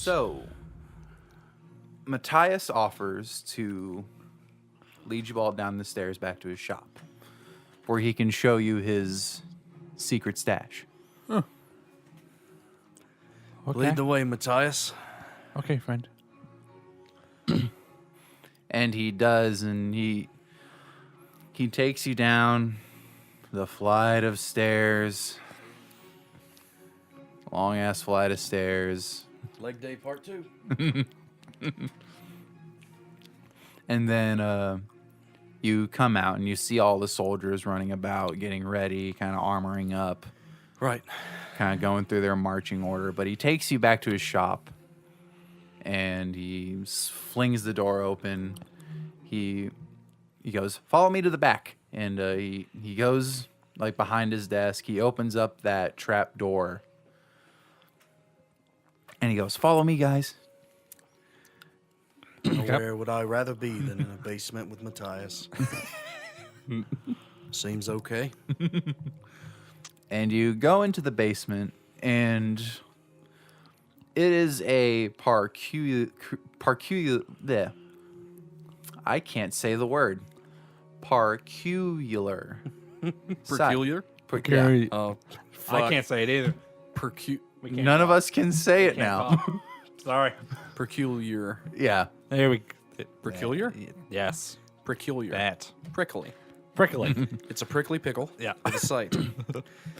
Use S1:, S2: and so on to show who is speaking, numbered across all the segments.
S1: So, Matthias offers to lead you all down the stairs back to his shop, where he can show you his secret stash.
S2: Okay.
S3: Lead the way, Matthias.
S2: Okay, friend.
S1: And he does, and he takes you down the flight of stairs. Long ass flight of stairs.
S3: Leg day part 2.
S1: And then you come out and you see all the soldiers running about, getting ready, kind of armoring up,
S3: Right.
S1: kind of going through their marching order. But he takes you back to his shop, and he flings the door open. He goes, "Follow me to the back." And he goes like behind his desk. He opens up that trap door, and he goes, "Follow me, guys."
S3: Where would I rather be than in a basement with Matthias? Seems okay.
S1: And you go into the basement, and it is a I can't say the word. Peculiar.
S3: Peculiar?
S1: Yeah.
S3: Oh,
S2: I can't say it either. We can't
S1: None of us can say it now.
S2: Sorry.
S3: Peculiar.
S1: Yeah.
S2: There we
S3: Peculiar?
S2: Yes.
S3: Peculiar.
S2: That.
S3: Prickly.
S2: Prickly.
S3: It's a prickly pickle.
S2: Yeah.
S3: With a sight.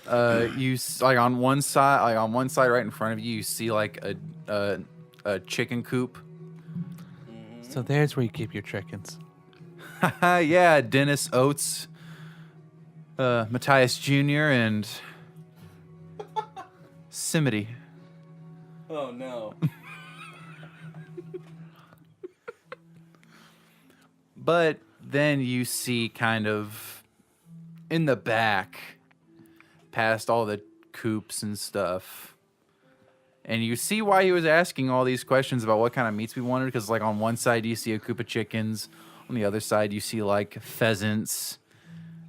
S1: Like on one side, right in front of you, you see like a chicken coop.
S2: So there's where you keep your chickens.
S1: Yeah, Dennis Oates, Matthias Jr., and Simity.
S3: Oh, no.
S1: But then you see kind of in the back, past all the coops and stuff, and you see why he was asking all these questions about what kind of meats we wanted, because like on one side you see a coop of chickens, on the other side you see like pheasants,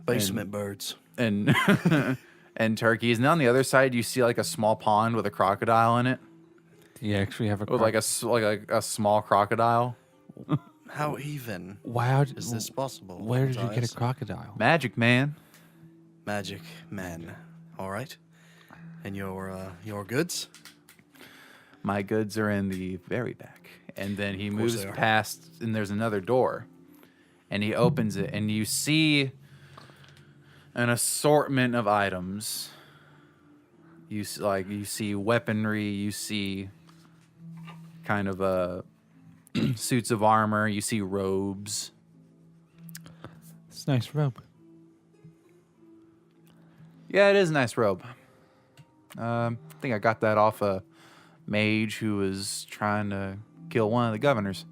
S3: Basement birds.
S1: and and turkeys, and on the other side you see like a small pond with a crocodile in it,
S2: You actually have a
S1: with like a small crocodile.
S3: How even
S2: Wow.
S3: is this possible?
S2: Where did you get
S3: Matthias?
S2: a crocodile?
S1: Magic, man.
S3: Magic man. All right. And your goods?
S1: My goods are in the very back. And then he moves
S3: they are.
S1: past, and there's another door. And he opens it, and you see an assortment of items. You see weaponry, you see kind of suits of armor, you see robes.
S2: It's a nice robe.
S1: Yeah, it is a nice robe. I think I got that off a mage who was trying to kill one of the governors.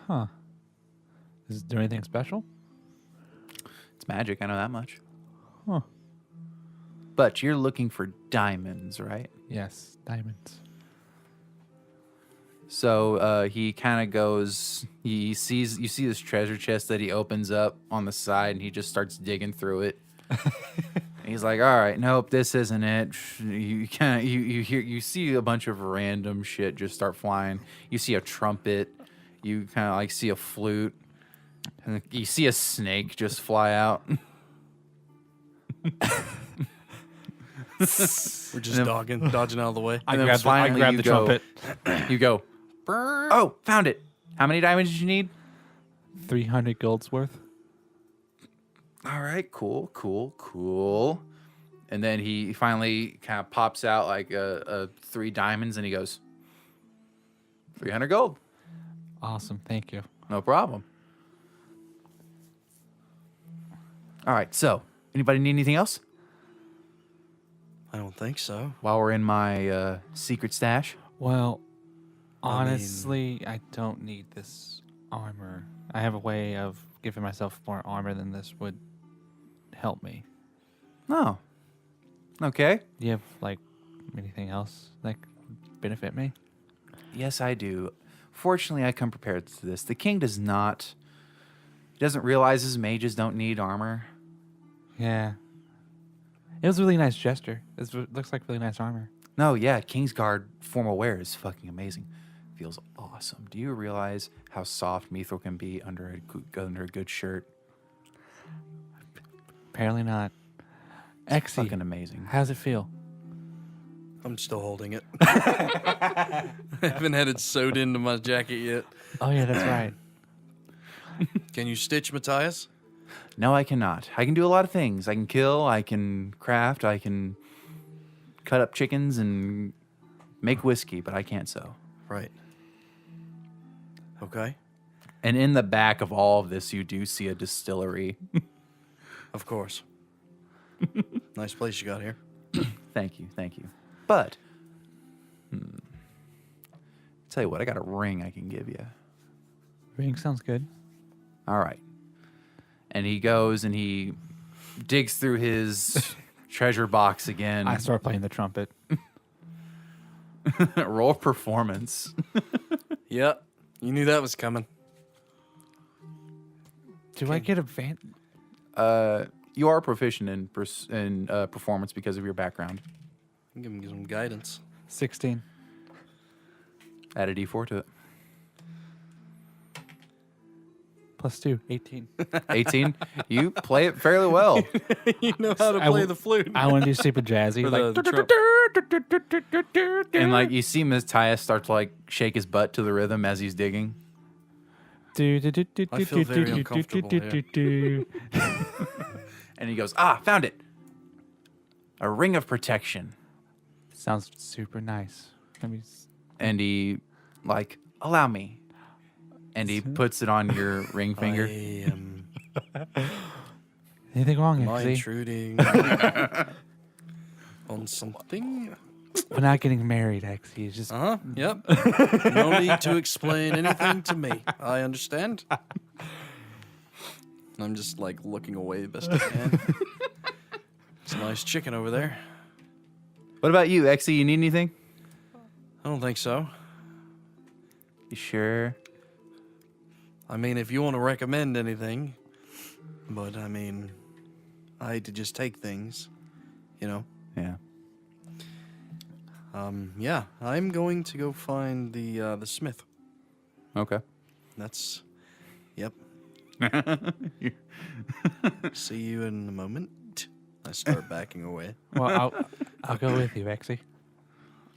S2: Huh. Does it do anything special?
S1: It's magic, I know that much.
S2: Huh.
S1: But you're looking for diamonds, right?
S2: Yes, diamonds.
S1: So he kind of goes. You see this treasure chest that he opens up on the side, and he just starts digging through it. He's like, "All right, nope, this isn't it." You see a bunch of random shit just start flying. You see a trumpet. You kind of like see a flute, and you see a snake just fly out.
S3: We're just dodging out of the way.
S2: I
S1: then
S2: grabbed the
S1: finally you go-
S2: trumpet.
S1: You go. Oh, found it. How many diamonds did you need?
S2: 300 golds worth.
S1: All right, cool. And then he finally kind of pops out like 3 diamonds, and he goes, 300 gold.
S2: Awesome, thank you.
S1: No problem. All right, so anybody need anything else
S3: I don't think so.
S1: while we're in my secret stash?
S2: Well,
S3: I mean-
S2: honestly, I don't need this armor. I have a way of giving myself more armor than this would help me.
S1: No. Okay.
S2: Do you have, like, anything else that could benefit me?
S1: Yes, I do. Fortunately, I come prepared to this. The king does not. He doesn't realize his mages don't need armor.
S2: Yeah. It was a really nice gesture. It looks like really nice armor.
S1: No, yeah, Kingsguard formal wear is fucking amazing. Feels awesome. Do you realize how soft mithril can be under a good shirt?
S2: Apparently not. Exe,
S1: Fucking amazing.
S2: how's it feel?
S3: I'm still holding it. I haven't had it sewed into my jacket yet.
S2: Oh yeah, that's right.
S3: Can you stitch, Matthias?
S1: No, I cannot. I can do a lot of things. I can kill, I can craft, I can cut up chickens and make whiskey, but I can't sew.
S3: Right. Okay.
S1: And in the back of all of this, you do see a distillery.
S3: Of course. Nice place you got here.
S1: Thank you. But, tell you what, I got a ring I can give you.
S2: Ring sounds good.
S1: All right. And he goes and he digs through his treasure box again.
S2: I start playing the trumpet.
S1: Roll performance.
S3: Yep. You knew that was coming.
S2: Do I get advantage?
S1: You are proficient in performance because of your background.
S3: Give him some guidance.
S2: 16.
S1: Add a d4 to it.
S2: Plus 2. 18.
S1: 18. You play it fairly well.
S3: You know how to play the flute.
S2: I want to do super jazzy.
S3: Or
S2: Like,
S3: the trumpet.
S1: And like you see Matthias start to like shake his butt to the rhythm as he's digging.
S3: I feel very uncomfortable here.
S1: And he goes, found it. A ring of protection.
S2: Sounds super nice. Let me.
S1: And he like, allow me. And he puts it on your ring finger.
S3: I am
S2: Anything wrong,
S3: I
S2: Exe?
S3: intruding on something.
S2: We're not getting married, Exe. It's just
S3: Yep. No need to explain anything to me. I understand. I'm just like looking away the best I can. It's a nice chicken over there.
S1: What about you, Exe? You need anything?
S3: I don't think so.
S1: You sure?
S3: I mean, if you want to recommend anything, but I mean, I hate to just take things, you know.
S1: Yeah.
S3: Yeah, I'm going to go find the smith.
S1: Okay.
S3: That's, yep. See you in a moment. I start backing away.
S2: well, I'll go with you, Exe.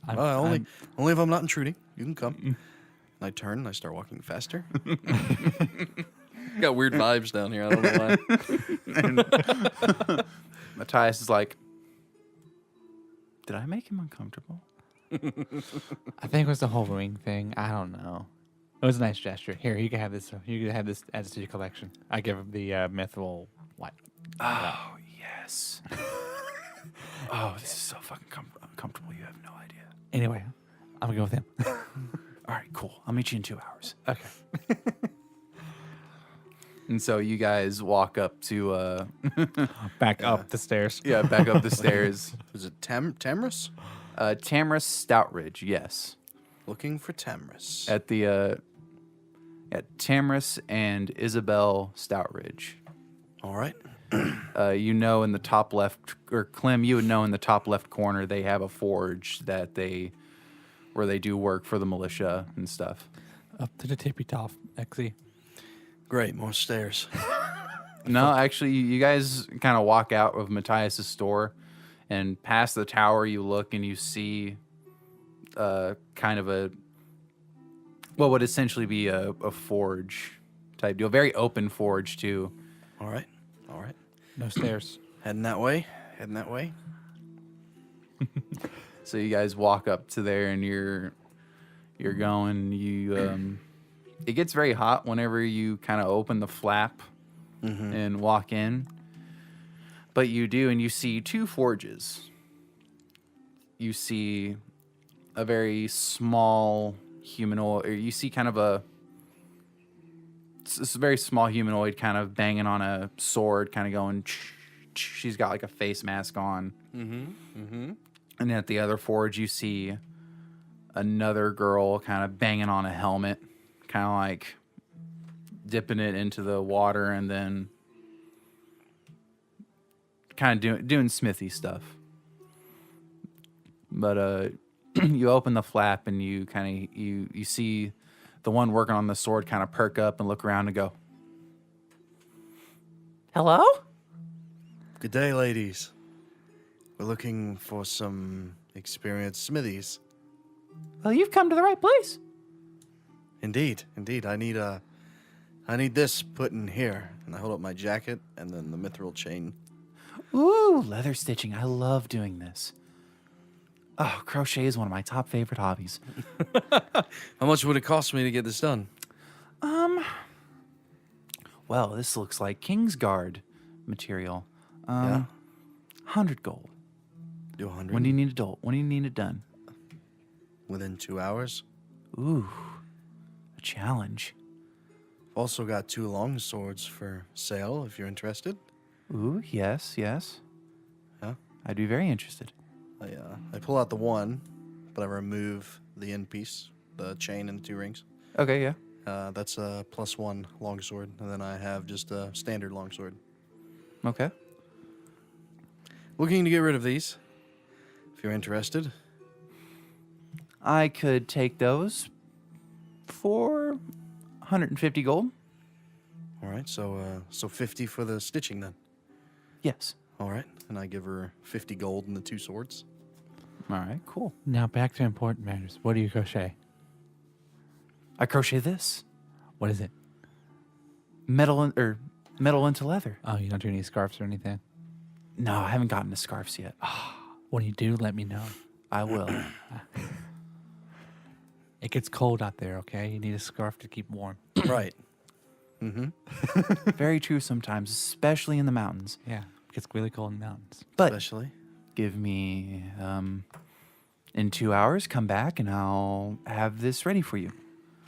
S3: Only if I'm not intruding. You can come. And I turn and I start walking faster. Got weird vibes down here. I don't know why.
S1: Matthias is like, did I make him uncomfortable?
S2: I think it was the whole ring thing. I don't know. It was a nice gesture. Here, you can have this. You can have this added to your collection. I give him the mithril white.
S1: Oh, yes. Oh, this is so fucking uncomfortable. You have no idea.
S2: Anyway, I'm gonna go with him.
S1: All right, cool. I'll meet you in 2 hours.
S2: Okay.
S1: And so you guys walk up to,
S2: Back up the stairs.
S1: back up the stairs.
S3: Is it Tamris?
S1: Tamris Stoutridge, yes.
S3: Looking for Tamris.
S1: At the, at Tamris and Isabel Stoutridge.
S3: All right.
S1: You know, in the top left, or Clem, you would know in the top left corner, they have a forge where they do work for the militia and stuff.
S2: Up to the tippy top, Exe.
S3: Great, more stairs.
S1: No, actually, you guys kind of walk out of Matthias' store, and past the tower, you look and you see kind of what would essentially be a forge type deal. Very open forge, too.
S3: All right. All right.
S2: No stairs.
S3: Heading that way. Heading that way.
S1: So you guys walk up to there, and you're going. It gets very hot whenever you kind of open the flap and walk in. But you do, and you see 2 forges. You see a very small humanoid, or you see kind of it's a very small humanoid kind of banging on a sword, kind of going, she's got like a face mask on. And at the other forge, you see another girl kind of banging on a helmet, kind of like dipping it into the water and then kind of doing smithy stuff. But you open the flap and you kind of you see the one working on the sword kind of perk up and look around and go, "Hello?"
S3: Good day, ladies. We're looking for some experienced smithies.
S1: Well, you've come to the right place.
S3: Indeed. I need this put in here. And I hold up my jacket and then the mithril chain.
S1: Ooh, leather stitching. I love doing this. Oh, crochet is one of my top favorite hobbies.
S3: How much would it cost me to get this done?
S1: Well, this looks like Kingsguard material.
S3: Yeah.
S1: 100 gold.
S3: Do 100
S1: When do you need it done?
S3: within 2 hours.
S1: Ooh, a challenge.
S3: Also got 2 long swords for sale if you're interested.
S1: Ooh, yes.
S3: Yeah.
S1: I'd be very interested.
S3: I pull out the one, but I remove the end piece, the chain and the 2 rings.
S1: Okay, yeah.
S3: That's a +1 longsword, and then I have just a standard longsword.
S1: Okay.
S3: Looking to get rid of these, if you're interested.
S1: I could take those for 150 gold.
S3: All right, so 50 for the stitching then.
S1: Yes.
S3: All right, and I give her 50 gold and the 2 swords.
S1: All right, cool.
S2: Now back to important matters. What do you crochet?
S1: I crochet this.
S2: What is it?
S1: Metal into leather.
S2: Oh, you don't do any scarves or anything?
S1: No, I haven't gotten to scarves yet.
S2: When you do, let me know.
S1: I will.
S2: It gets cold out there, okay? You need a scarf to keep warm.
S3: Right.
S1: Very true sometimes, especially in the mountains.
S2: Yeah, it gets really cold in the mountains.
S1: But
S3: Especially.
S1: give me in 2 hours, come back and I'll have this ready for you.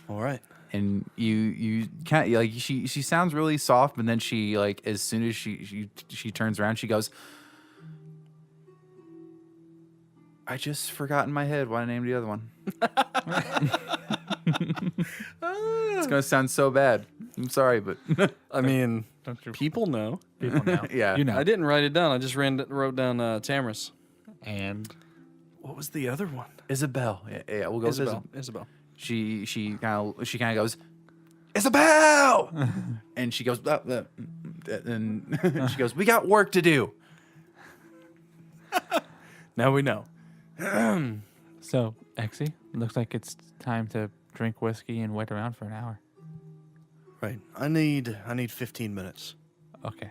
S3: All right.
S1: And you can't like she sounds really soft, but then she like as soon as she turns around, she goes, I just forgot in my head what I named the other one. It's gonna sound so bad. I'm sorry, but
S3: I mean,
S2: Don't you
S3: people know.
S2: people know?
S1: yeah.
S2: You know.
S3: I didn't write it down. I just wrote down Tamris.
S2: And
S3: What was the other one?
S1: Isabel. Yeah, we'll go with
S3: Isabel.
S1: Isabel.
S3: Isabel.
S1: She kind of goes, Isabel, and she goes, and she goes, we got work to do.
S3: Now we know.
S2: so, Exe, looks like it's time to drink whiskey and wait around for an hour.
S3: Right. I need 15 minutes.
S2: Okay.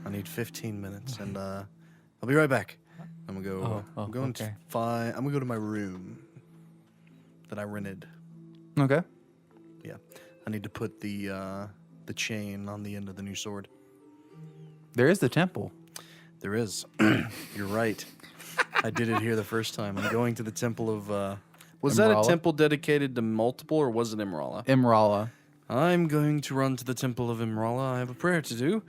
S3: I need 15 minutes, and I'll be right back. I'm gonna go. I'm going
S2: okay.
S3: to I'm gonna go to my room that I rented.
S1: Okay.
S3: Yeah. I need to put the chain on the end of the new sword.
S1: There is the temple.
S3: There is. You're right. I did it here the first time. I'm going to the temple of. Was that a
S1: Imrala?
S3: temple dedicated to multiple, or was it Imrala?
S1: Imrala.
S3: I'm going to run to the temple of Imrala. I have a prayer to do.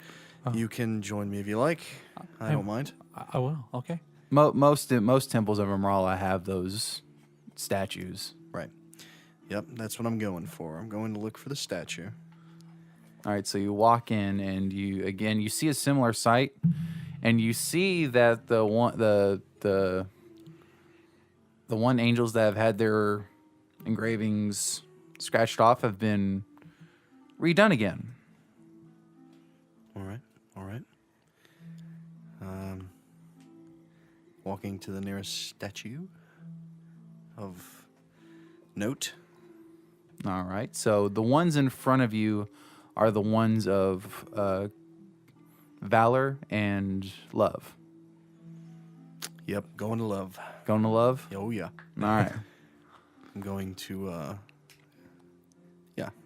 S3: You can join me if you like. I don't mind.
S2: I will. Okay.
S1: Most temples of Imrala have those statues.
S3: Right. Yep, that's what I'm going for. I'm going to look for the statue.
S1: All right, so you walk in and you see a similar sight, and you see that the one angels that have had their engravings scratched off have been redone again.
S3: All right. Walking to the nearest statue of note.
S1: All right, so the ones in front of you are the ones of valor and love.
S3: Yep, going to love.
S1: Going to love?
S3: Oh, yeah.
S1: All right.
S3: I'm going to, I'm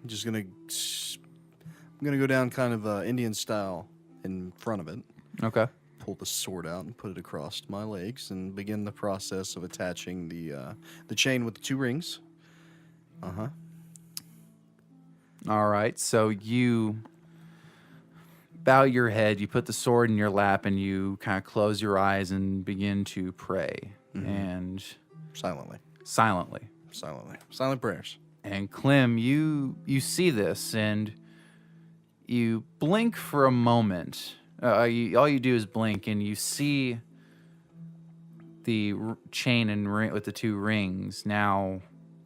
S3: just going to, I'm going to go down kind of Indian style in front of it.
S1: Okay.
S3: Pull the sword out and put it across my legs and begin the process of attaching the chain with the 2 rings. Uh-huh.
S1: All right, so you bow your head, you put the sword in your lap, and you kind of close your eyes and begin to pray. And
S3: Silently.
S1: silently.
S3: Silent prayers.
S1: And Clem, you see this, and you blink for a moment. All you do is blink, and you see chain and ring with the 2 rings now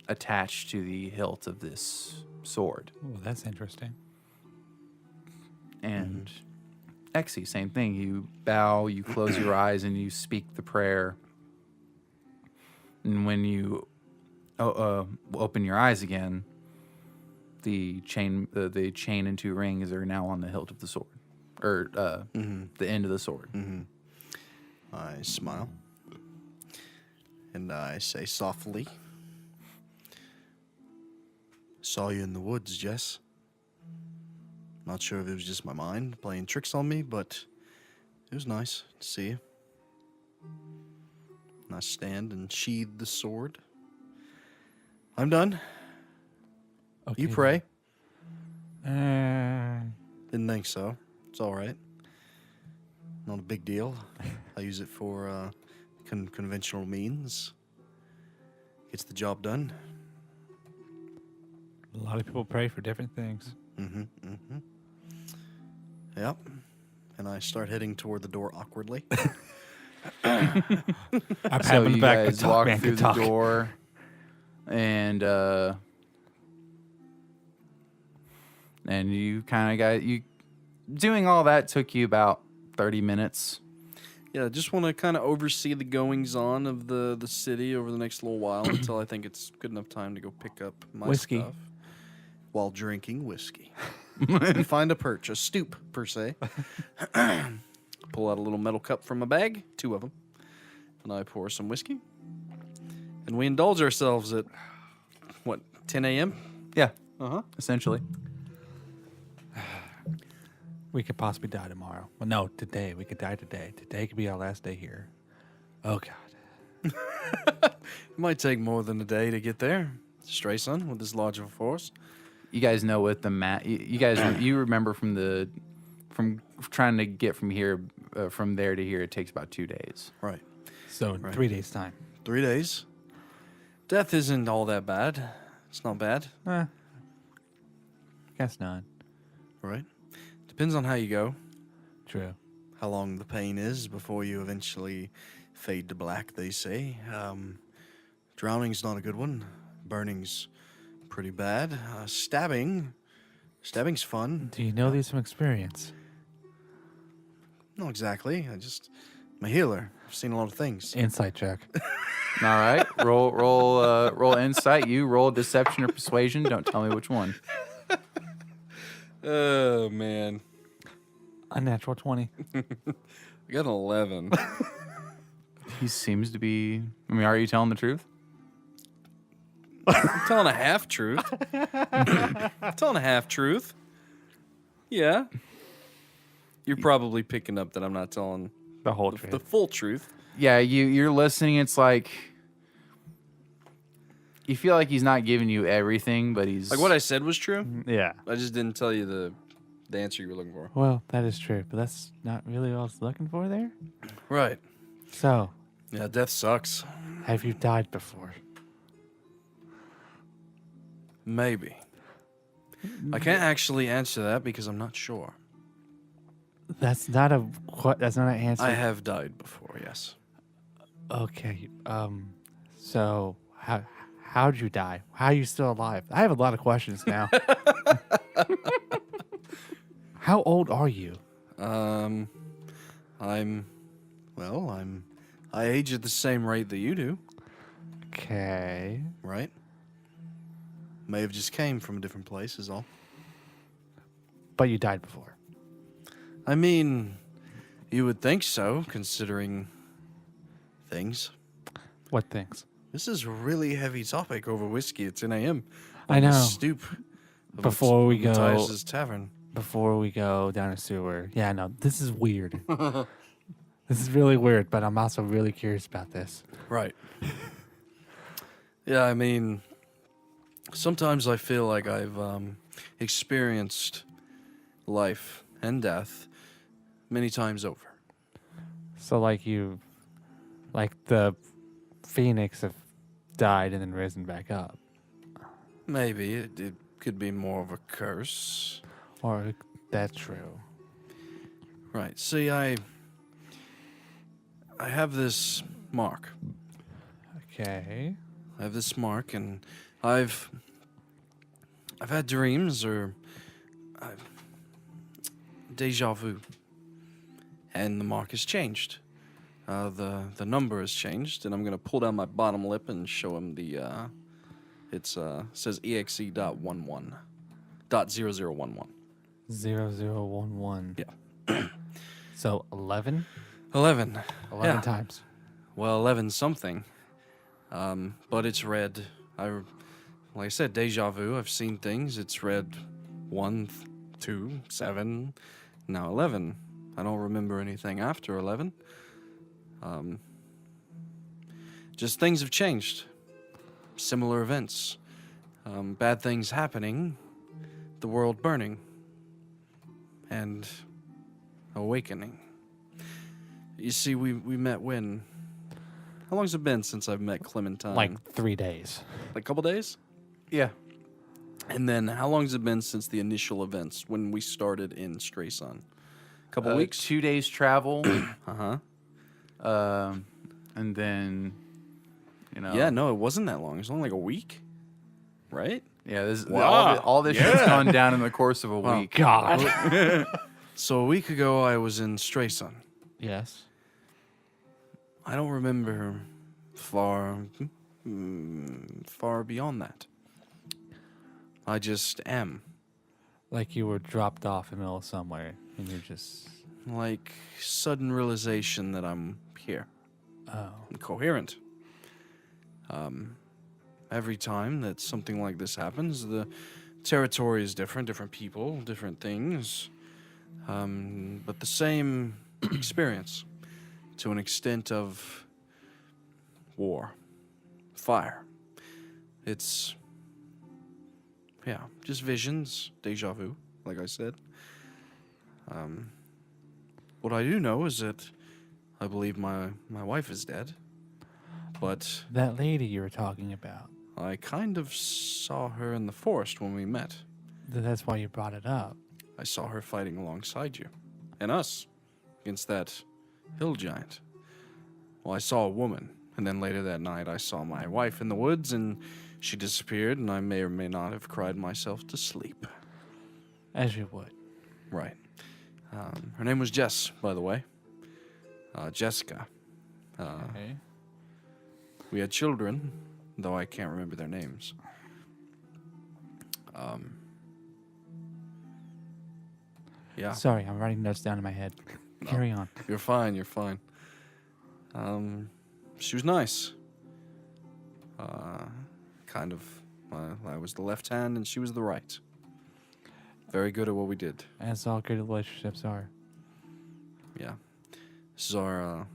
S1: attached to the hilt of this sword.
S2: Oh, that's interesting.
S1: And Exe, same thing. You bow, you close your eyes, and you speak the prayer. And when you open your eyes again, the chain and 2 rings are now on the hilt of the sword, or the end of the sword.
S3: I smile. And I say softly, "Saw you in the woods, Jess. Not sure if it was just my mind playing tricks on me, but it was nice to see you." And I stand and sheathe the sword. "I'm done.
S2: Okay.
S3: You pray."
S2: then.
S3: Didn't think so. It's all right. Not a big deal. I use it for conventional means. Gets the job done.
S2: A lot of people pray for different things.
S3: Yep. And I start heading toward the door awkwardly.
S2: I pat
S1: So
S2: him in the
S1: you
S2: back.
S1: guys
S2: Good talk,
S1: walk
S2: man.
S1: through
S2: Good
S1: the
S2: talk.
S1: door, and you kind of doing all that took you about 30 minutes.
S3: Yeah, I just want to kind of oversee the goings on of the city over the next little while until I think it's good enough time to go pick up my
S2: Whiskey.
S3: stuff while drinking whiskey. And find a perch, a stoop per se. Pull out a little metal cup from my bag, 2 of them, and I pour some whiskey. And we indulge ourselves at, 10 a.m.?
S1: Yeah,
S3: Uh-huh.
S1: essentially.
S2: We could possibly die tomorrow. Well, no, today. We could die today. Today could be our last day here. Oh, God.
S3: It might take more than a day to get there. Strayson, with this large of a force.
S1: You guys know what the you guys you remember from trying to get from there to here, it takes about 2 days.
S3: Right.
S2: So in 3 days' time.
S3: 3 days. Death isn't all that bad. It's not bad,
S2: Guess not.
S3: right? Depends on how you go,
S2: True.
S3: how long the pain is before you eventually fade to black, they say. Drowning's not a good one. Burning's pretty bad. Stabbing's fun.
S2: Do you know these from experience?
S3: Not exactly. I'm a healer. I've seen a lot of things.
S2: Insight check.
S1: All right, roll insight. You roll deception or persuasion. Don't tell me which one.
S3: Oh, man.
S2: A natural 20.
S3: I got an 11.
S1: He seems to be. I mean, are you telling the truth?
S3: I'm telling a half-truth. I'm telling a half-truth. Yeah. You're probably picking up that I'm not telling
S2: The whole truth.
S3: the full truth.
S1: Yeah, you're listening. It's like you feel like he's not giving you everything, but he's
S3: Like what I said was true.
S2: Yeah.
S3: I just didn't tell you the answer you were looking for.
S2: Well, that is true, but that's not really what I was looking for there.
S3: Right.
S2: So,
S3: Yeah, death sucks.
S2: have you died before?
S3: Maybe. I can't actually answer that because I'm not sure.
S2: That's not that's not an answer.
S3: I have died before, yes.
S2: Okay. So how'd you die? How are you still alive? I have a lot of questions now. How old are you?
S3: I age at the same rate that you do,
S2: Okay.
S3: right? May have just came from a different place is all.
S2: But you died before.
S3: I mean, you would think so, considering things.
S2: What things?
S3: This is a really heavy topic over whiskey at 10 a.m.
S2: I
S3: on the
S2: know.
S3: stoop of
S2: Before we go-
S3: Matthias's Tavern.
S2: Before we go down a sewer. Yeah, no, this is weird. This is really weird, but I'm also really curious about this.
S3: Right. Yeah, I mean, sometimes I feel like I've experienced life and death many times over.
S2: So like the Phoenix have died and then risen back up.
S3: Maybe it could be more of a curse.
S2: Or that's true.
S3: Right. See, I have this mark.
S2: Okay.
S3: I have this mark, and I've had dreams or deja vu, and the mark has changed. The number has changed, and I'm gonna pull down my bottom lip and show him the. Says exe.11. .0011.
S2: 0011.
S3: Yeah.
S2: So 11?
S3: 11.
S2: 11
S3: Yeah.
S2: times.
S3: Well, 11 something. But it's red. Like I said, deja vu. I've seen things. It's red 1, 2, 7, now 11. I don't remember anything after 11. Just things have changed. Similar events. Bad things happening. The world burning. And awakening. You see, we met when? How long's it been since I've met Klementine?
S2: Like 3 days.
S3: Like a couple days?
S1: Yeah.
S3: And then how long's it been since the initial events when we started in Strayson? Couple weeks?
S1: 2 days travel.
S3: Uh-huh.
S1: And then,
S3: Yeah, no, it wasn't that long. It was only like a week. Right?
S1: Yeah,
S3: Wow.
S1: all this shit's gone down in the course of a
S3: Wow.
S1: week.
S2: God.
S3: So a week ago I was in Strayson.
S2: Yes.
S3: I don't remember far beyond that. I just am.
S2: Like you were dropped off in the middle of somewhere and you're just.
S3: Like sudden realization that I'm here.
S2: Oh.
S3: I'm coherent. Every time that something like this happens, the territory is different people, different things, but the same experience to an extent of war, fire. It's, just visions, deja vu, like I said. What I do know is that I believe my wife is dead, but
S2: That lady you were talking about.
S3: I kind of saw her in the forest when we met.
S2: That's why you brought it up.
S3: I saw her fighting alongside you and us against that hill giant. Well, I saw a woman, and then later that night I saw my wife in the woods, and she disappeared, and I may or may not have cried myself to sleep.
S2: As you would.
S3: Right. Her name was Jess, by the way. Jessica.
S2: Okay.
S3: We had children, though I can't remember their names. Yeah.
S2: Sorry, I'm writing notes down in my head. Carry on.
S3: You're fine. She was nice. Kind of. I was the left hand and she was the right. Very good at what we did.
S2: As all good relationships are.
S3: Yeah. This is our,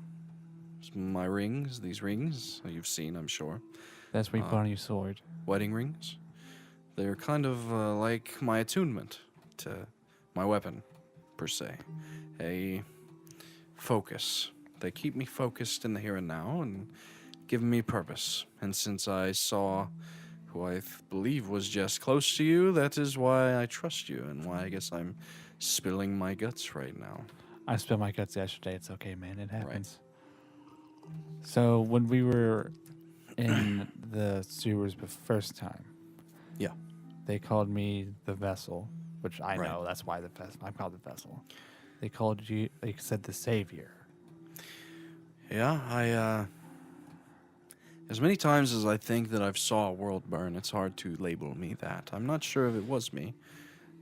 S3: my rings. These rings you've seen, I'm sure.
S2: That's where you put on your sword.
S3: Wedding rings. They're kind of like my attunement to my weapon, per se. A focus. They keep me focused in the here and now and give me purpose. And since I saw who I believe was just close to you, that is why I trust you and why I guess I'm spilling my guts right now.
S2: I spilled my guts yesterday. It's okay, man. It happens. So when we were in the sewers the first time,
S3: Yeah.
S2: they called me the vessel, which I
S3: Right.
S2: know. That's why I'm called the vessel. They called you. They said the savior.
S3: Yeah, as many times as I think that I've saw a world burn, it's hard to label me that. I'm not sure if it was me.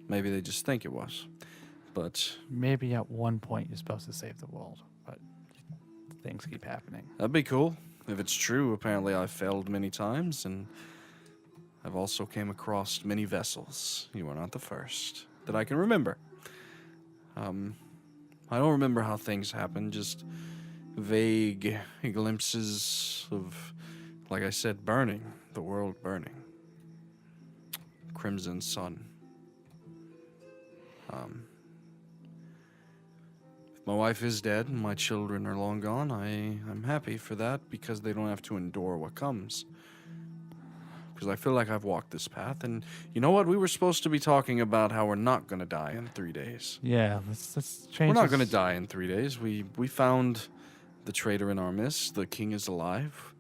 S3: Maybe they just think it was. But
S2: Maybe at one point you're supposed to save the world, but things keep happening.
S3: that'd be cool. If it's true, apparently I've failed many times, and I've also came across many vessels. You are not the first that I can remember. I don't remember how things happen, just vague glimpses of, like I said, burning, the world burning. Crimson sun. If my wife is dead and my children are long gone, I'm happy for that because they don't have to endure what comes. Because I feel like I've walked this path, and you know what? We were supposed to be talking about how we're not going to die in 3 days.
S2: Yeah, let's change.
S3: We're not
S2: this.
S3: going to die in 3 days. We found the traitor in our midst. The king is alive.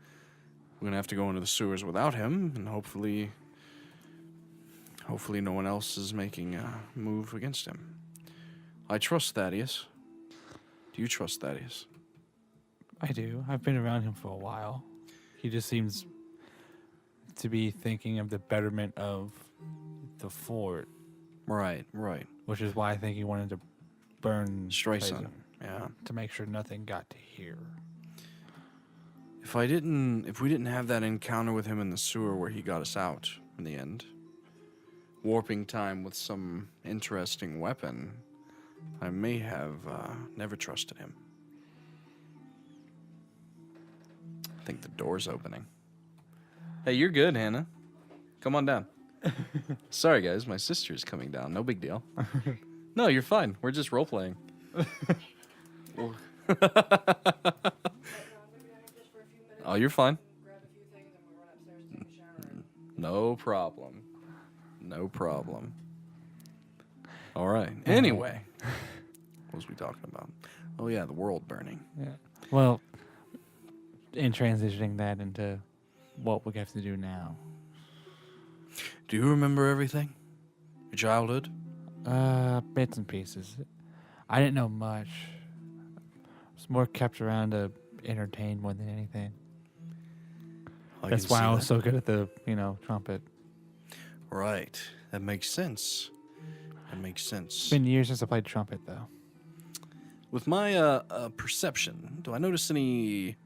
S3: We're gonna have to go into the sewers without him, and hopefully no one else is making a move against him. I trust Thaddeus. Do you trust Thaddeus?
S2: I do. I've been around him for a while. He just seems to be thinking of the betterment of the fort,
S3: Right.
S2: which is why I think he wanted to burn
S3: Strayson. Yeah.
S2: to make sure nothing got to here.
S3: If we didn't have that encounter with him in the sewer where he got us out in the end, warping time with some interesting weapon, I may have never trusted him. I think the door's opening. Hey, you're good, Hannah. Come on down. Sorry, guys, my sister's coming down. No big deal. No, you're fine. We're just role playing. Oh, you're fine. No problem. No problem. All right. Anyway, what was we talking about? Oh, yeah, the world burning.
S2: Yeah. Well, in transitioning that into what we have to do now.
S3: Do you remember everything? Your childhood?
S2: Bits and pieces. I didn't know much. I was more kept around to entertain more than anything. That's why I was so good at the, trumpet.
S3: Right. That makes sense.
S2: It's been years since I played trumpet, though.
S3: With my perception, do I notice any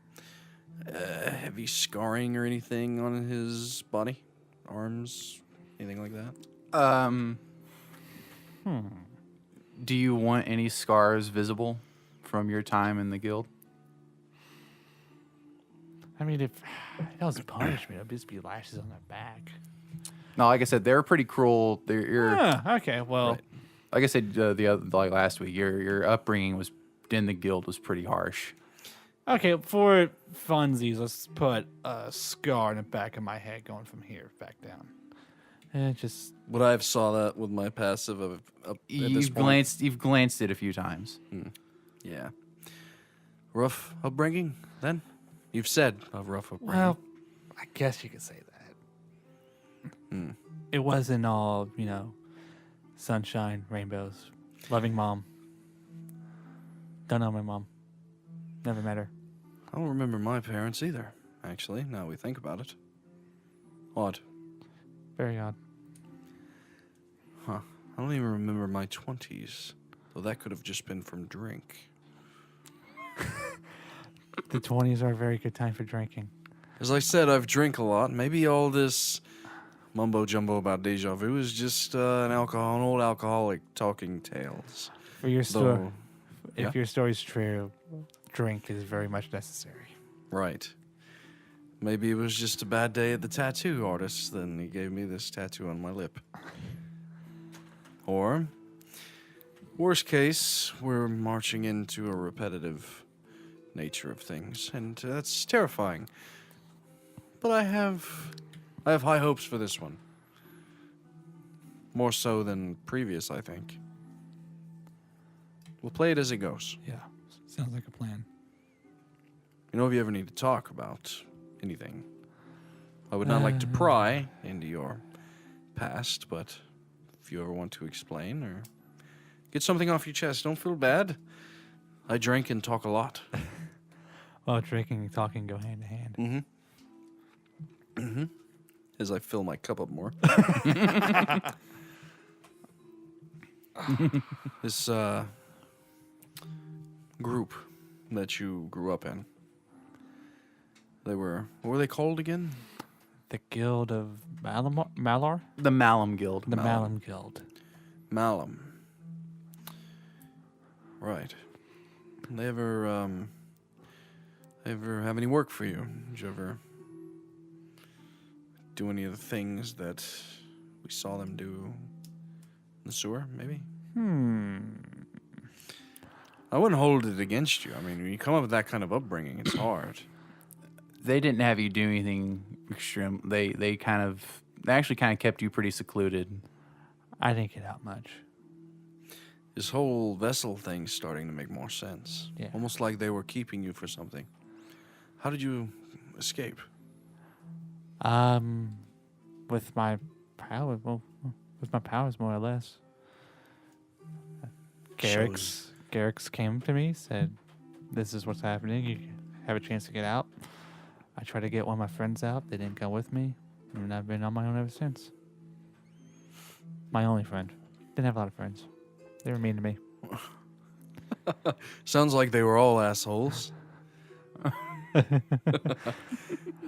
S3: heavy scarring or anything on his body? Arms? Anything like that?
S1: Do you want any scars visible from your time in the guild?
S2: I mean, if that was punishment, it would just be lashes on their back.
S1: No, like I said, they're pretty cruel.
S2: Okay, well.
S1: Right. Like I said last week, your upbringing was in the guild was pretty harsh.
S2: Okay, for funsies, let's put a scar in the back of my head going from here back down. And just
S3: Would I have saw that with my passive of at this point?
S1: You've glanced it a few times.
S3: Yeah. Rough upbringing, then? You've said a rough upbringing.
S2: well, I guess you could say that. It wasn't all, sunshine, rainbows, loving mom. Don't know my mom. Never met her.
S3: I don't remember my parents either, actually, now we think about it. Odd.
S2: Very odd.
S3: Huh. I don't even remember my 20s, though that could have just been from drink.
S2: The 20s are a very good time for drinking.
S3: As I said, I've drank a lot. Maybe all this mumbo-jumbo about deja vu is just an old alcoholic talking tales.
S2: For your story,
S3: Though-
S2: if your story's true, drink is very much necessary.
S3: Right. Maybe it was just a bad day at the tattoo artist, then he gave me this tattoo on my lip. Or, worst case, we're marching into a repetitive nature of things, and that's terrifying. But I have high hopes for this one. More so than previous, I think. We'll play it as it goes.
S2: Yeah, sounds like a plan.
S3: You know, if you ever need to talk about anything, I would not like to pry into your past, but if you ever want to explain or get something off your chest, don't feel bad. I drink and talk a lot.
S2: Well, drinking and talking go hand in hand.
S3: As I fill my cup up more. This group that you grew up in, what were they called again?
S2: The Guild of Malar?
S1: The Malum Guild.
S2: The Malum Guild.
S3: Malum. Right. They ever have any work for you? Did you ever do any of the things that we saw them do in the sewer, maybe? I wouldn't hold it against you. I mean, when you come up with that kind of upbringing, it's hard.
S1: They didn't have you do anything extreme. They actually kind of kept you pretty secluded.
S2: I didn't get out much.
S3: This whole vessel thing's starting to make more sense.
S2: Yeah.
S3: Almost like they were keeping you for something. How did you escape?
S2: With my power, well, with my powers more or less. Garrick's came to me, said, "This is what's happening. You have a chance to get out." I tried to get one of my friends out. They didn't come with me, and I've been on my own ever since. My only friend. Didn't have a lot of friends. They were mean to me.
S3: Sounds like they were all assholes.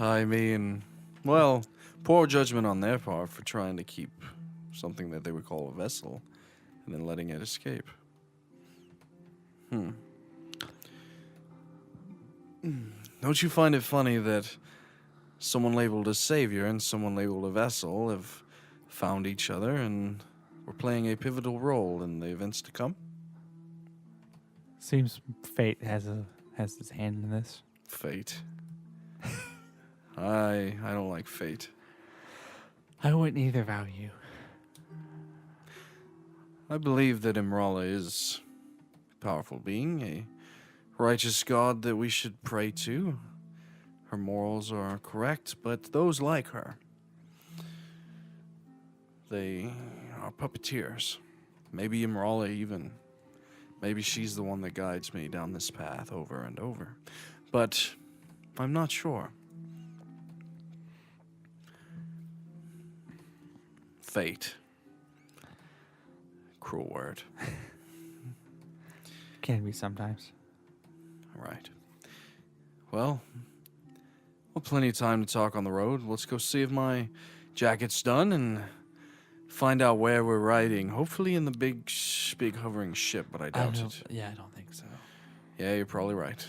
S3: I mean, well, poor judgment on their part for trying to keep something that they would call a vessel and then letting it escape. Don't you find it funny that someone labeled a savior and someone labeled a vessel have found each other and were playing a pivotal role in the events to come?
S2: Seems fate has his hand in this.
S3: Fate. I don't like fate.
S2: I wouldn't either value.
S3: I believe that Imrala is a powerful being, a righteous god that we should pray to. Her morals are correct, but those like her, they are puppeteers. Maybe Imrala even. Maybe she's the one that guides me down this path over and over. But I'm not sure. Fate. Cruel word.
S2: Can be sometimes.
S3: Right. Well, plenty of time to talk on the road. Let's go see if my jacket's done and find out where we're riding. Hopefully in the big hovering ship, but I doubt it.
S2: Yeah, I don't think so.
S3: Yeah, you're probably right.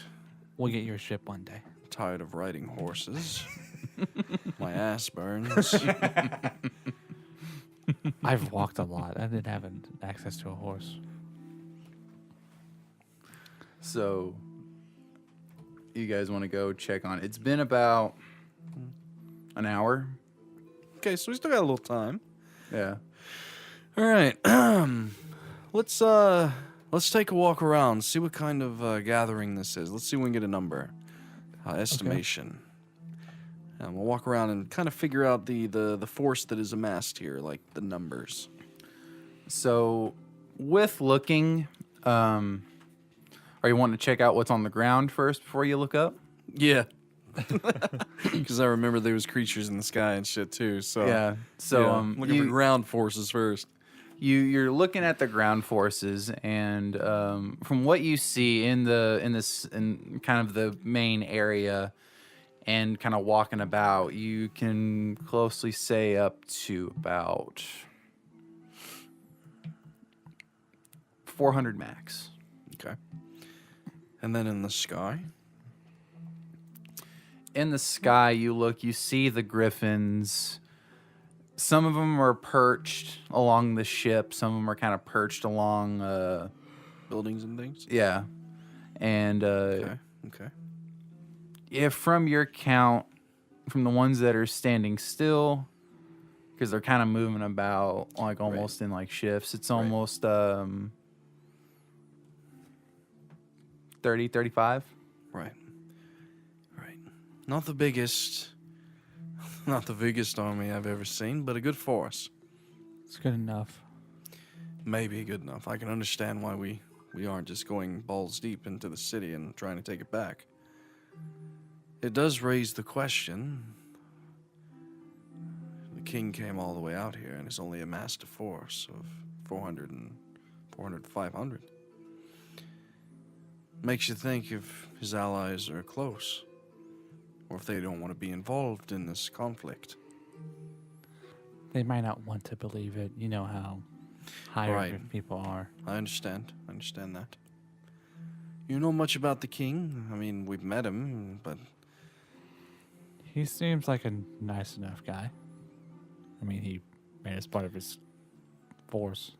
S2: We'll get your ship one day.
S3: I'm tired of riding horses. My ass burns.
S2: I've walked a lot. I didn't have access to a horse.
S1: So, you guys want to go check on it? It's been about an hour.
S3: Okay, so we still got a little time.
S1: Yeah.
S3: All right. Let's take a walk around, see what kind of gathering this is. Let's see if we can get a number, estimation. And we'll walk around and kind of figure out the force that is amassed here, like the numbers.
S1: So, with looking, are you wanting to check out what's on the ground first before you look up?
S3: Yeah. Because I remember there was creatures in the sky and shit too. So
S1: Yeah. So,
S3: looking for ground forces first.
S1: You're looking at the ground forces, and from what you see in kind of the main area, and kind of walking about, you can closely say up to about 400 max.
S3: Okay. And then in the sky?
S1: In the sky, you see the griffins. Some of them are perched along the ship. Some of them are kind of perched along
S3: Buildings and things?
S1: yeah. And
S3: Okay.
S1: if from your count, from the ones that are standing still, because they're kind of moving about like almost in like shifts, it's almost 30, 35.
S3: Right. Not the biggest army I've ever seen, but a good force.
S2: It's good enough.
S3: Maybe good enough. I can understand why we aren't just going balls deep into the city and trying to take it back. It does raise the question. The king came all the way out here and has only amassed a force of 400 to 500. Makes you think if his allies are close, or if they don't want to be involved in this conflict.
S2: They might not want to believe it. You know how higher
S3: Right.
S2: people are.
S3: I understand that. You know much about the king? I mean, we've met him, but
S2: He seems like a nice enough guy. I mean, he made us part of his force.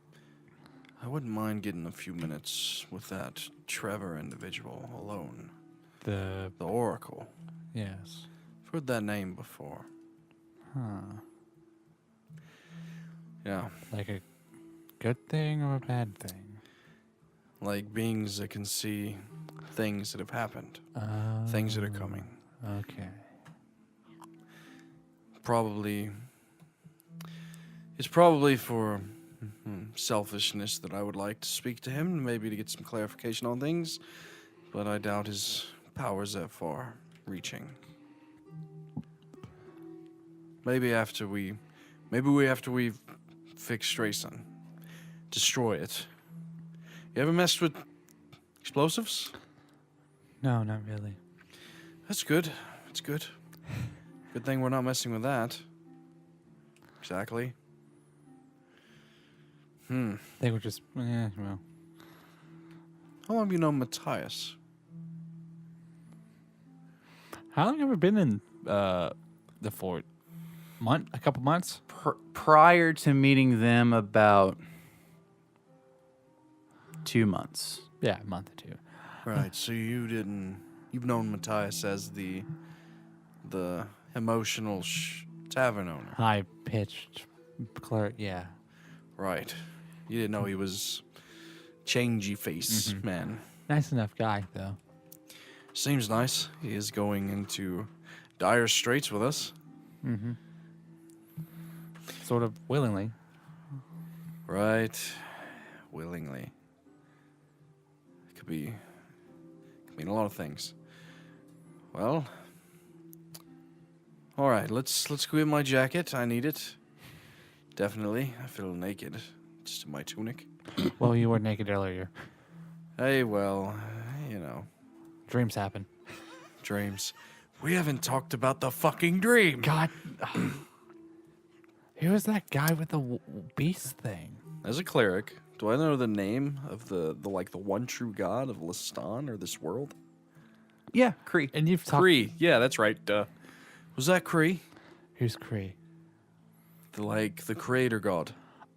S3: I wouldn't mind getting a few minutes with that Trevor individual alone.
S2: The
S3: The Oracle.
S2: yes.
S3: I've heard that name before.
S2: Huh.
S3: Yeah.
S2: Like a good thing or a bad thing?
S3: like beings that can see things that have happened, things that are coming.
S2: Okay.
S3: It's probably for selfishness that I would like to speak to him, maybe to get some clarification on things, but I doubt his powers that far reaching. Maybe after we fix Strayson, destroy it. You ever messed with explosives?
S2: No, not really.
S3: That's good. That's good. Good thing we're not messing with that. Exactly.
S2: They were just, well.
S3: How long have you known Matthias?
S2: How long have you been in the fort? A couple months?
S1: Prior to meeting them, about 2 months.
S2: Yeah, a month or two.
S3: Right, so you've known Matthias as the emotional tavern owner.
S2: High-pitched clerk, yeah.
S3: Right. You didn't know he was changey face man.
S2: Nice enough guy, though.
S3: Seems nice. He is going into dire straits with us.
S2: Mm-hmm. Sort of willingly.
S3: Right. Willingly. Could mean a lot of things. Well, all right, let's go get my jacket. I need it. Definitely. I feel naked. Just in my tunic.
S2: Well, you were naked earlier.
S3: Hey, well, you know.
S2: Dreams happen.
S3: Dreams. We haven't talked about the fucking dream.
S2: God. Who was that guy with the beast thing?
S3: As a cleric, do I know the name of the one true god of Leston or this world?
S1: Yeah, Kree.
S2: And you've talked.
S3: Kree. Yeah, that's right. Was that Kree?
S2: Who's Kree?
S3: The creator god.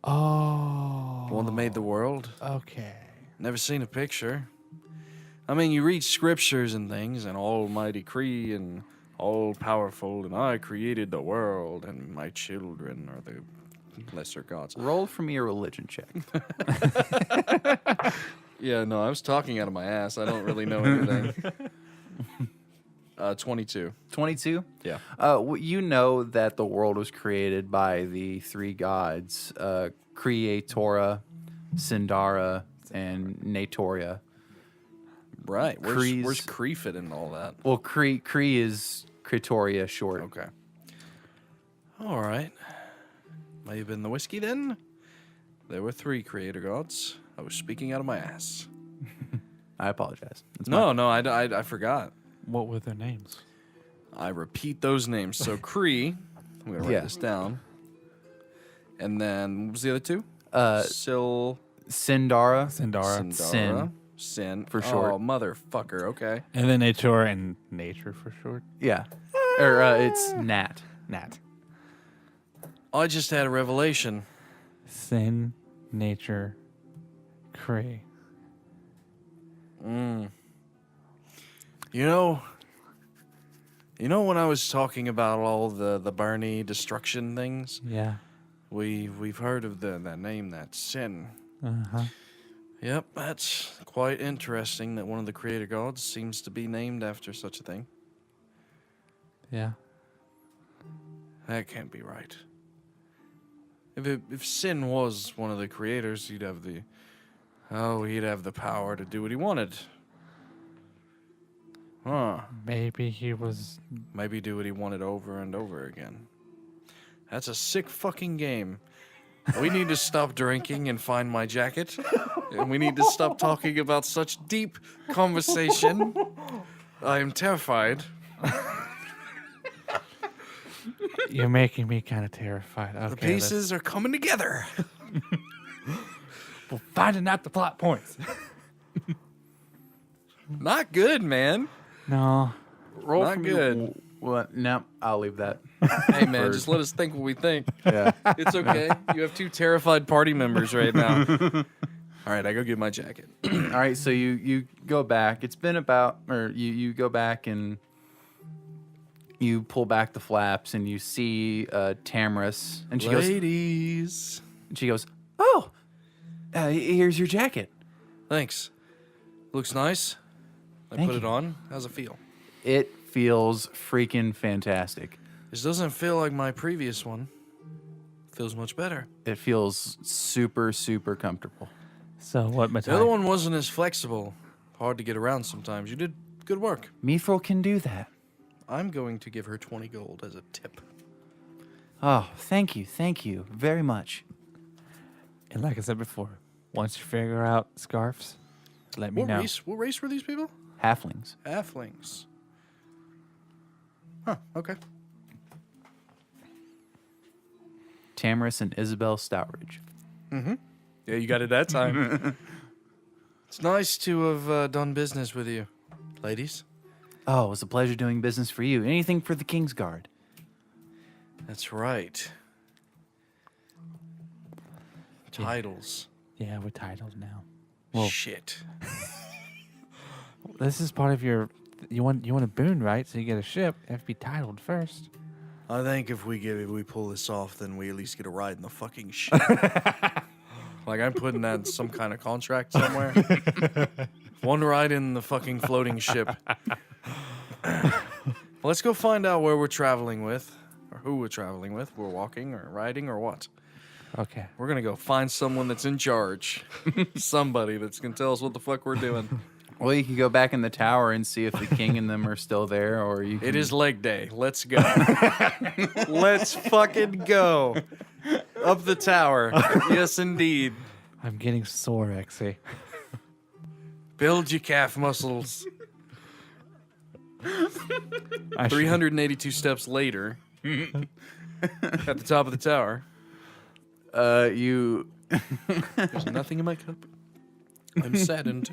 S2: Oh.
S3: The one that made the world.
S2: Okay.
S3: Never seen a picture. I mean, you read scriptures and things, and Almighty Kree and all powerful, and I created the world, and my children are the lesser gods.
S1: Roll for me a religion check.
S3: Yeah, no, I was talking out of my ass. I don't really know anything. 22.
S1: 22?
S3: Yeah.
S1: You know that the world was created by the three gods, Creatora, Sindara, and Natoria.
S3: Right. Where's
S1: Kree's-
S3: Kree fit in all that?
S1: Well, Kree is Creatoria short.
S3: Okay. All right. May have been the whiskey then. There were 3 creator gods. I was speaking out of my ass.
S1: I apologize. It's
S3: No, I forgot.
S2: What were their names?
S3: I repeat those names. So Kree, I'm going to write this down. And then, what was the other 2?
S1: Sindara.
S2: Sindara.
S3: Sin.
S1: For short.
S3: Oh, motherfucker. Okay.
S2: And then nature and nature for short.
S1: Yeah. Or it's Nat.
S2: Nat.
S3: I just had a revelation.
S2: Sin, nature, Kree.
S3: You know when I was talking about all the Barney destruction things?
S2: Yeah.
S3: We've heard of that name, that Sin.
S2: Uh-huh.
S3: Yep, that's quite interesting that one of the creator gods seems to be named after such a thing.
S2: Yeah.
S3: That can't be right. If Sin was one of the creators, he'd have the power to do what he wanted. Huh.
S2: Maybe he was.
S3: Maybe do what he wanted over and over again. That's a sick fucking game. We need to stop drinking and find my jacket. And we need to stop talking about such deep conversation. I am terrified.
S2: You're making me kind of terrified. Okay,
S3: The pieces are coming together.
S2: We're finding out the plot points.
S3: Not good, man.
S2: No.
S1: Roll
S3: Not
S1: for me.
S3: good.
S1: Well, no, I'll leave that.
S3: Hey, man, just let us think what we think.
S1: Yeah.
S3: It's okay. You have 2 terrified party members right now. All right, I go get my jacket.
S1: All right, so you go back. It's been about, or you go back and you pull back the flaps and you see Tamris, and
S3: Ladies.
S1: she goes, "Oh, here's your jacket."
S3: Thanks. Looks nice. I
S1: Thank
S3: put it
S1: you.
S3: on. How's it feel?
S1: It feels freaking fantastic.
S3: This doesn't feel like my previous one. Feels much better.
S1: It feels super, super comfortable.
S2: So what,
S3: The
S2: Matthias?
S3: other one wasn't as flexible. Hard to get around sometimes. You did good work.
S1: Mithril can do that.
S3: I'm going to give her 20 gold as a tip.
S1: Oh, thank you very much.
S2: And like I said before, once you figure out scarves, let me know.
S3: What race were these people?
S1: Halflings.
S3: Halflings. Huh, okay.
S1: Tamaris and Isabel Stouridge.
S3: Yeah, you got it that time. It's nice to have done business with you, ladies.
S1: Oh, it was a pleasure doing business for you. Anything for the Kingsguard.
S3: That's right. Titles.
S2: Yeah, we're titled now. Well,
S3: Shit.
S2: this is part of your. You want a boon, right? So you get a ship. You have to be titled first.
S3: I think if we pull this off, then we at least get a ride in the fucking ship. Like, I'm putting that in some kind of contract somewhere. One ride in the fucking floating ship. Let's go find out where we're traveling with, or who we're traveling with. We're walking or riding or what.
S2: Okay.
S3: We're gonna go find someone that's in charge. Somebody that's gonna tell us what the fuck we're doing.
S1: Well, you can go back in the tower and see if the king and them are still there, or you can...
S3: It is leg day. Let's go. Let's fucking go. Up the tower. Yes, indeed.
S2: I'm getting sore, Exe.
S3: Build your calf muscles. 382 steps later, at the top of the tower,
S1: you...
S3: there's nothing in my cup. I'm saddened.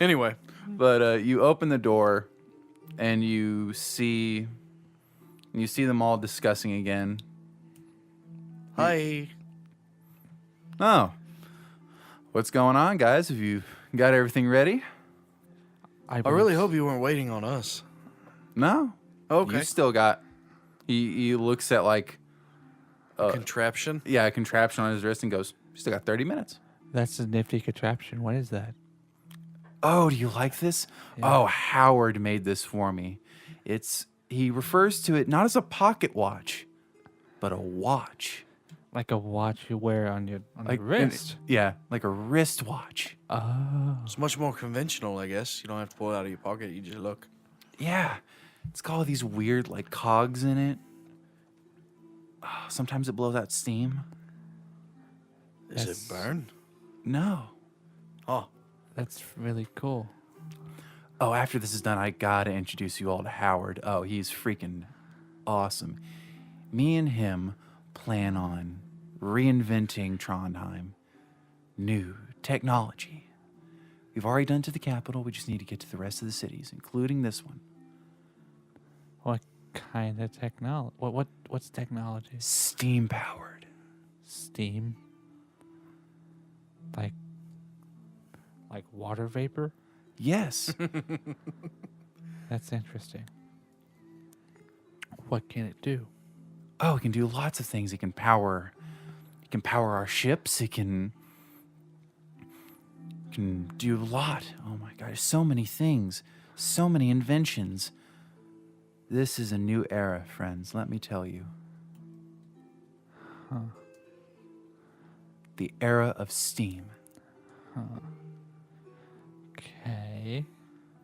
S3: Anyway,
S1: But you open the door, and you see them all discussing again.
S3: hi.
S1: Oh, what's going on, guys? Have you got everything ready?
S3: I really hope you weren't waiting on us.
S1: No.
S3: Okay.
S1: You still got. He looks at like
S3: Contraption.
S1: a contraption on his wrist and goes, "You still got 30 minutes."
S2: That's a nifty contraption. What is that?
S1: Oh, do you like this? Oh, Howard made this for me. He refers to it not as a pocket watch, but a watch.
S2: Like a watch you wear on your
S1: Like
S2: wrist.
S1: Yeah, like a wristwatch.
S2: Oh.
S3: It's much more conventional, I guess. You don't have to pull it out of your pocket. You just look.
S1: Yeah. It's got all these weird like cogs in it. Sometimes it blows out steam.
S3: Does
S2: That's-
S3: it burn?
S1: No.
S3: Oh.
S2: That's really cool.
S1: Oh, after this is done, I gotta introduce you all to Howard. Oh, he's freaking awesome. Me and him plan on reinventing Trondheim. New technology. We've already done to the capital. We just need to get to the rest of the cities, including this one.
S2: What kind of technology? What's technology?
S1: Steam powered.
S2: Steam. Like water vapor?
S1: Yes.
S2: That's interesting. What can it do?
S1: Oh, it can do lots of things. It can power our ships. It can do a lot. Oh my God, so many things. So many inventions. This is a new era, friends, let me tell you.
S2: Huh.
S1: The era of steam.
S2: Okay.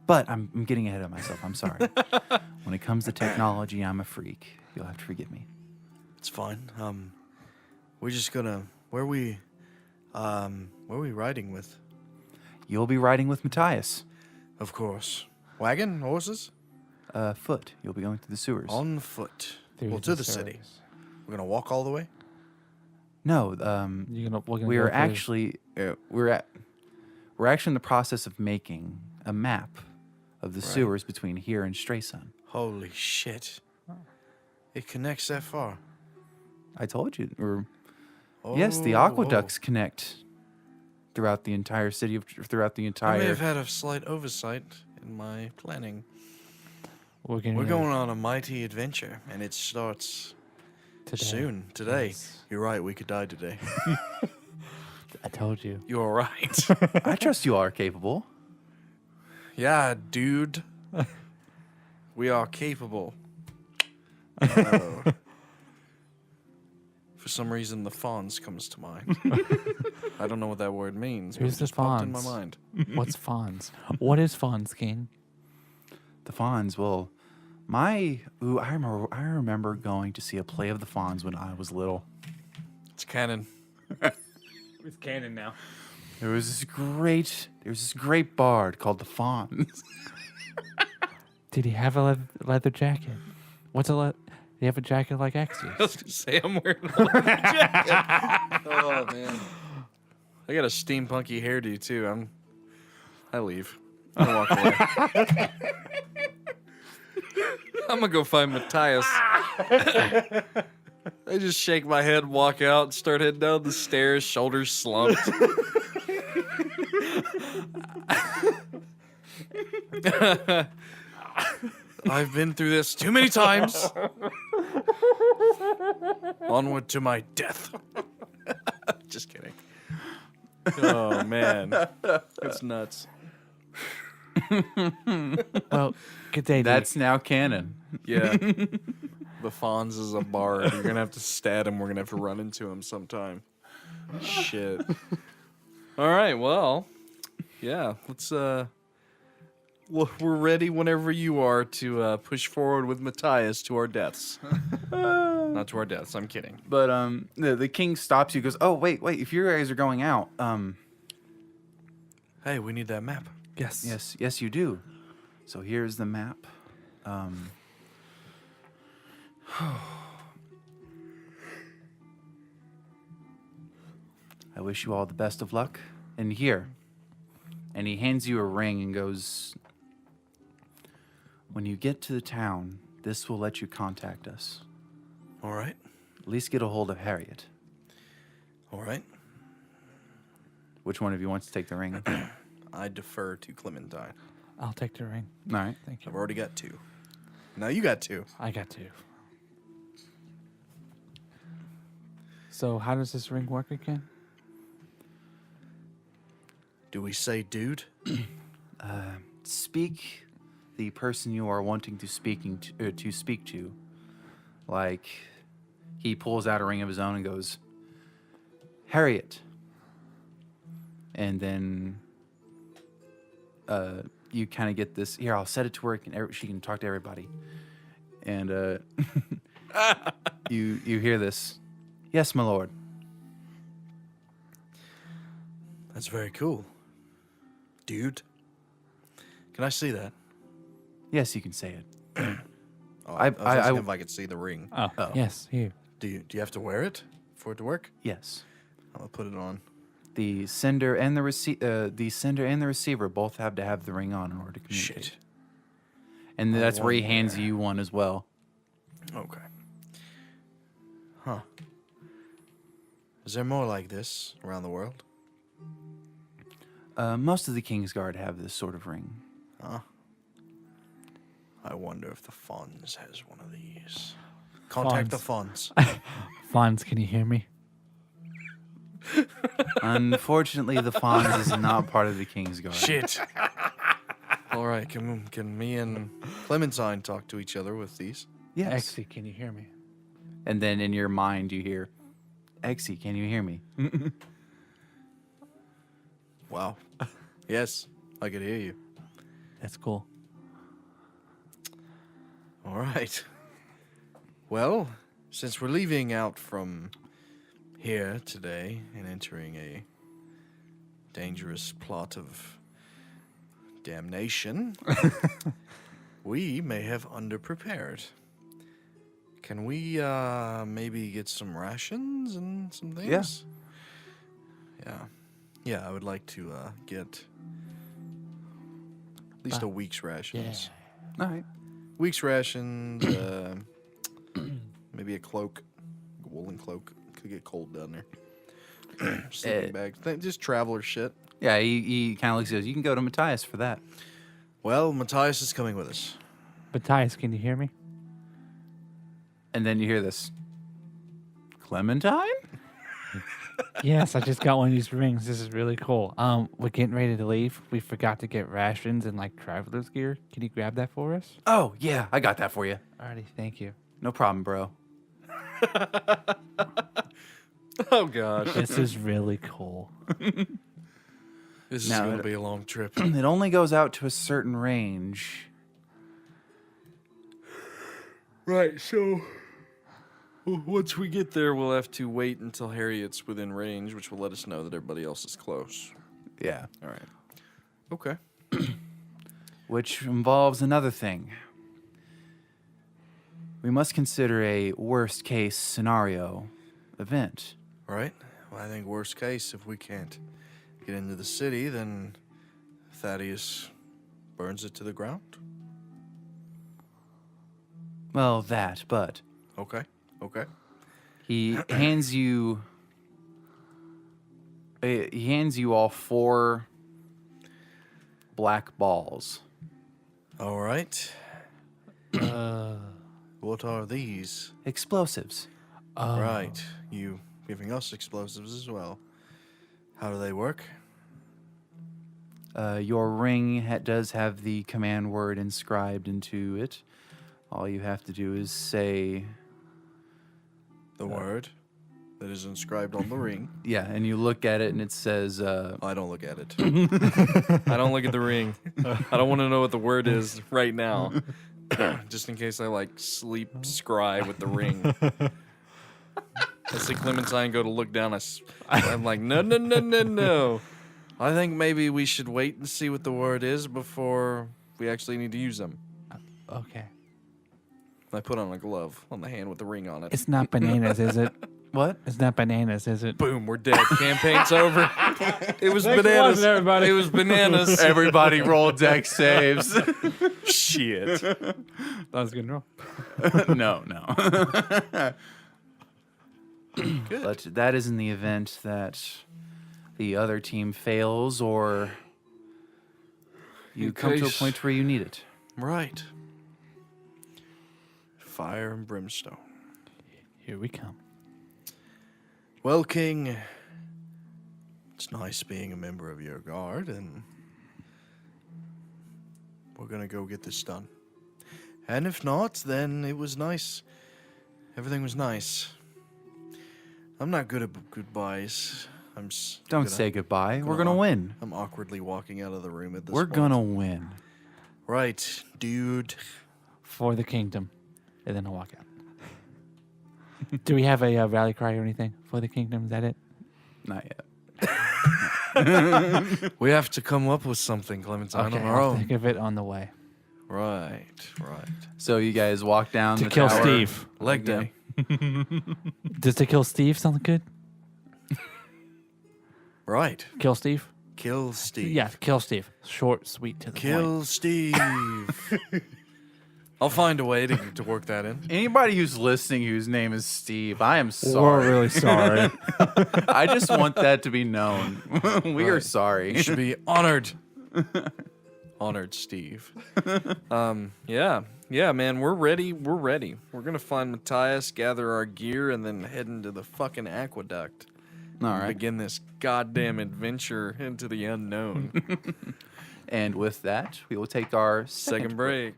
S1: But I'm getting ahead of myself. I'm sorry. When it comes to technology, I'm a freak. You'll have to forgive me.
S3: It's fine. We're just gonna. Where are we riding with?
S1: You'll be riding with Matthias.
S3: Of course. Wagon, horses,
S1: Foot. You'll be going through the sewers.
S3: on foot.
S2: Through
S3: Well, to the city.
S2: sewers.
S3: We're gonna walk all the way.
S1: No,
S2: We're gonna
S1: we
S2: go
S1: are
S2: through-
S1: actually we're actually in the process of making a map of the sewers between here and Strayson.
S3: Holy shit! It connects that far.
S1: I told you. Yes, the aqueducts connect throughout the entire city throughout the
S3: I
S1: entire.
S3: may have had a slight oversight in my planning.
S2: We're
S3: We're going on a mighty adventure, and it starts
S2: today.
S3: soon. Today.
S2: Yes.
S3: You're right. We could die today.
S2: I told you.
S3: You all right?
S1: I trust you all are capable.
S3: Yeah, dude. We are capable. Oh. For some reason, the Fawns comes to mind. I don't know what that word means.
S2: Who's
S3: It
S2: the
S3: just popped in my
S2: Fawns?
S3: mind.
S2: What's Fawns? What is Fawns, King?
S1: The Fawns. Well, I remember going to see a play of the Fawns when I was little.
S3: It's canon.
S2: It's canon now.
S1: There was this great bard called the Fawns.
S2: Did he have a leather jacket? What's a Did he have a jacket like Exe?
S3: I was gonna say I'm wearing a leather jacket. Oh man, I got a steampunky hairdo too. I leave. I walk away. I'm gonna go find Matthias. I just shake my head, walk out, start heading down the stairs, shoulders slumped. I've been through this too many times. Onward to my death. Just kidding. Oh man, that's nuts.
S2: Well, good day.
S1: That's now canon.
S3: Yeah. The Fonz is a bard. You're gonna have to stat him. We're gonna have to run into him sometime. Shit. All right. Well, yeah. Let's. Well, we're ready whenever you are to push forward with Matthias to our deaths. Not to our deaths. I'm kidding.
S1: But the king stops you. Goes, oh wait. If you guys are going out,
S3: Hey, we need that map.
S1: yes, you do. So here's the map. I wish you all the best of luck. And here. And he hands you a ring and goes, when you get to the town, this will let you contact us.
S3: All right.
S1: At least get a hold of Harriet.
S3: All right.
S1: Which one of you wants to take the ring?
S3: I defer to Clementine.
S2: I'll take the ring.
S1: All right.
S2: Thank you.
S3: I've already got 2. Now you got 2.
S2: I got 2. So how does this ring work again?
S3: Do we say dude?
S1: Speak the person you are wanting to speak to. Like, he pulls out a ring of his own and goes, Harriet. And then you kind of get this, here, I'll set it to work and she can talk to everybody. And you hear this, yes, my lord.
S3: That's very cool. Dude. Can I see that?
S1: Yes, you can say it.
S3: Oh,
S1: I-
S3: I was asking
S1: I-
S3: if I could see the ring.
S2: Oh, yes, here.
S3: Do you have to wear it for it to work?
S1: Yes.
S3: I'll put it on.
S1: The sender and the receiver both have to have the ring on in order to communicate.
S3: Shit.
S1: And that's where he
S3: wonder.
S1: hands you one as well.
S3: Okay. Huh. Is there more like this around the world?
S1: Most of the Kingsguard have this sort of ring.
S3: Huh. I wonder if the Fonz has one of these. Contact the Fonz.
S2: Fonz, can you hear me?
S1: Unfortunately, the Fonz is not part of the Kingsguard.
S3: Shit. All right, can me and Clementine talk to each other with these?
S1: Yes.
S2: Exe, can you hear me?
S1: And then in your mind you hear, Exe, can you hear me?
S3: Wow. Yes, I could hear you.
S2: That's cool.
S3: All right. Well, since we're leaving out from here today and entering a dangerous plot of damnation, we may have underprepared. Can we maybe get some rations and some things? Yeah, I would like to get at least a week's rations.
S1: All right.
S3: Week's rations, maybe a cloak, a woolen cloak. Could get cold down there. Sleeping bag, just traveler shit.
S1: Yeah, he kind of looks at you. You can go to Matthias for that.
S3: Well, Matthias is coming with us.
S2: Matthias, can you hear me?
S1: And then you hear this. Clementine?
S2: Yes, I just got one of these rings. This is really cool. We're getting ready to leave. We forgot to get rations and like traveler's gear. Can you grab that for us?
S1: Oh, yeah, I got that for you.
S2: Alrighty, thank you.
S1: No problem, bro.
S3: Oh gosh,
S2: This is really cool.
S3: this is
S1: Now
S3: gonna
S1: it-
S3: be a long trip.
S1: It only goes out to a certain range.
S3: Right, so once we get there, we'll have to wait until Harriet's within range, which will let us know that everybody else is close.
S1: Yeah.
S3: All right. Okay.
S1: Which involves another thing. We must consider a worst case scenario event.
S3: All right. Well, I think worst case, if we can't get into the city, then Thaddeus burns it to the ground.
S1: Well, but
S3: Okay. Okay.
S1: he hands you all 4 black balls.
S3: All right. What are these?
S1: Explosives.
S3: Right. You giving us explosives as well. How do they work?
S1: Your ring does have the command word inscribed into it. All you have to do is say,
S3: The word that is inscribed on the ring.
S1: yeah, and you look at it and it says,
S3: I don't look at it. I don't look at the ring. I don't want to know what the word is right now. Just in case I like sleep scry with the ring. I see Clementine go to look down. I'm like, no. I think maybe we should wait and see what the word is before we actually need to use them.
S2: Okay.
S3: I put on a glove on the hand with the ring on it.
S2: It's not bananas, is it?
S1: what?
S2: It's not bananas, is it?
S3: Boom, we're dead. Campaign's over. It was
S2: Thanks for
S3: bananas.
S2: watching, everybody.
S3: It was bananas.
S1: Everybody roll deck saves.
S3: Shit.
S2: That was a good roll.
S1: No.
S3: Good.
S1: But that is in the event that the other team fails or you
S3: In
S1: come to a
S3: case-
S1: point where you need it.
S3: Right. Fire and brimstone.
S2: Here we come.
S3: Well, King, it's nice being a member of your guard, and we're gonna go get this done. And if not, then it was nice. Everything was nice. I'm not good at goodbyes.
S1: Don't say goodbye. We're going to win.
S3: I'm awkwardly walking out of the room at this
S1: We're
S3: point.
S1: going to win.
S3: Right, dude.
S2: For the kingdom. And then I'll walk out. Do we have a rally cry or anything? For the kingdom, is that it?
S1: Not yet.
S3: We have to come up with something, Clementine,
S2: Okay,
S3: on our
S2: I'll
S3: own.
S2: think of it on the way.
S3: Right.
S1: So you guys walk down
S2: To
S1: the
S2: kill
S1: tower.
S2: Steve.
S3: Leg
S1: Yeah.
S3: day.
S2: Does to kill Steve sound good?
S3: Right.
S2: Kill Steve?
S3: Kill Steve.
S2: Yeah, kill Steve. Short, sweet, to the point.
S3: Kill Steve. I'll find a way to work that in.
S1: Anybody who's listening whose name is Steve, I am
S2: We're
S1: sorry.
S2: really sorry.
S1: I just want that to be known. We are
S3: Right.
S1: sorry.
S3: You should be honored. Honored, Steve. Yeah, man, we're ready. We're gonna find Matthias, gather our gear, and then head into the fucking aqueduct.
S1: All
S3: And
S1: right.
S3: begin this goddamn adventure into the unknown.
S1: And with that, we will take our
S3: Second break.